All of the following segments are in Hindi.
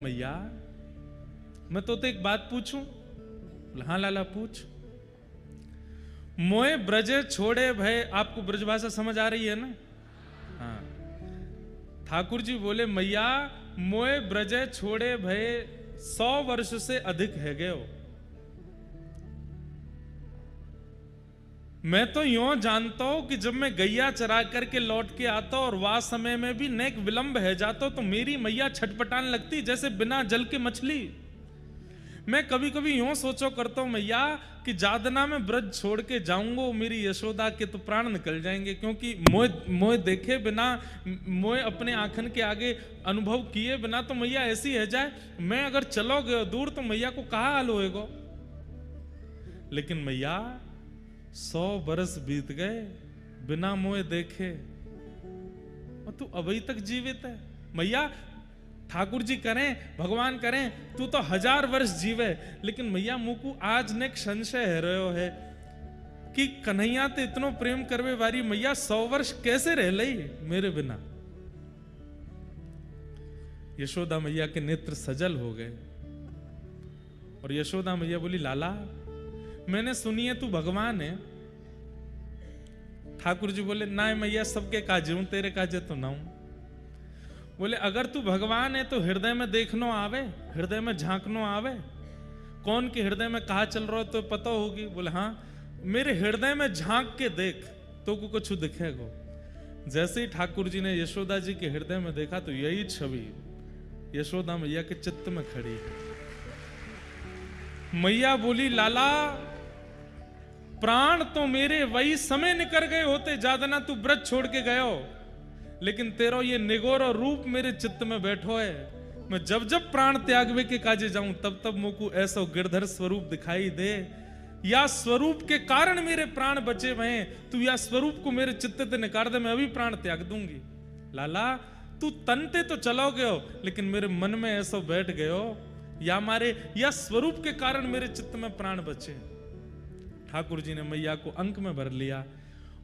मैया मैं तो एक बात पूछूं? हाँ लाला पूछ। मोए ब्रजे छोड़े भय, आपको ब्रजभाषा समझ आ रही है ना? हाँ। ठाकुर जी बोले मैया मोए ब्रजे छोड़े भय 100 वर्ष से अधिक है गए हो। मैं तो यूं जानता हूं कि जब मैं गैया चरा करके लौट के आता और वह समय में भी नेक विलंब है जाता तो मेरी मैया छटपटाने लगती जैसे बिना जल के मछली। मैं कभी कभी यूं सोचो करता हूं मैया कि जादना में ब्रज छोड़ के जाऊंगा मेरी यशोदा के तो प्राण निकल जाएंगे, क्योंकि मोए देखे बिना, मोए अपने आंखन के आगे अनुभव किए बिना तो मैया ऐसी है जाए। मैं अगर चलो गए दूर तो मैया को कहा हाल होएगा। लेकिन मैया 100 बरस बीत गए बिना मोए देखे और तू अभी तक जीवित है। मैया ठाकुर जी करें, भगवान करें तू तो 1000 वर्ष जीवे, लेकिन मैया मुकु आज ने संशय है रहो है कि कन्हैया ते इतनो प्रेम करवे वारी मैया 100 वर्ष कैसे रह लई मेरे बिना। यशोदा मैया के नेत्र सजल हो गए और यशोदा मैया बोली लाला मैंने सुनी है तू भगवान है। ठाकुर जी बोले ना मैया सबके काजे हूं, तेरे काजे तो ना हूं। बोले अगर तू भगवान है तो हृदय में देखनो आवे, हृदय में झांकनो आवे, कौन के हृदय में कहा चल रहा हो तो पता होगी। बोले हाँ मेरे हृदय में झांक के देख तो कुछ दिखेगा। जैसे ही ठाकुर जी ने यशोदा जी के हृदय में देखा तो यही छवि यशोदा मैया के चित्त में खड़ी है। मैया बोली लाला प्राण तो मेरे वही समय निकल गए होते जादना तू ब्रज छोड़ के गयो, लेकिन तेरो ये निगोर और रूप मेरे चित्त में बैठो है। मैं जब जब प्राण त्यागवे के काजे जाऊं तब तब मुझको ऐसा गिरधर स्वरूप दिखाई दे, या स्वरूप के कारण मेरे प्राण बचे हुए तू या स्वरूप को मेरे चित्त से निकाल दे, मैं अभी प्राण त्याग दूंगी। लाला तू तनते तो चलो गयो लेकिन मेरे मन में ऐसा बैठ गयो या मारे या स्वरूप के कारण मेरे चित्त में प्राण बचे। ठाकुर जी ने मैया को अंक में भर लिया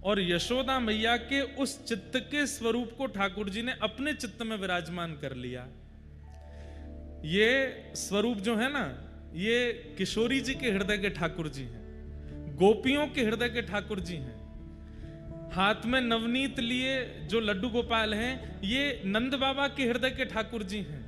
और यशोदा मैया के उस चित्त के स्वरूप को ठाकुर जी ने अपने चित्त में विराजमान कर लिया। ये स्वरूप जो है ना ये किशोरी जी के हृदय के ठाकुर जी हैं, गोपियों के हृदय के ठाकुर जी हैं। हाथ में नवनीत लिए जो लड्डू गोपाल हैं ये नंद बाबा के हृदय के ठाकुर जी हैं।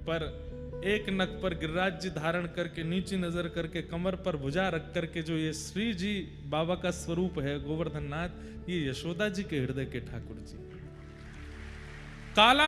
पर एक नक पर गिरिराज जी धारण करके नीची नजर करके कमर पर भुजा रख करके जो ये श्री जी बाबा का स्वरूप है गोवर्धन नाथ, ये यशोदा जी के हृदय के ठाकुर जी। काला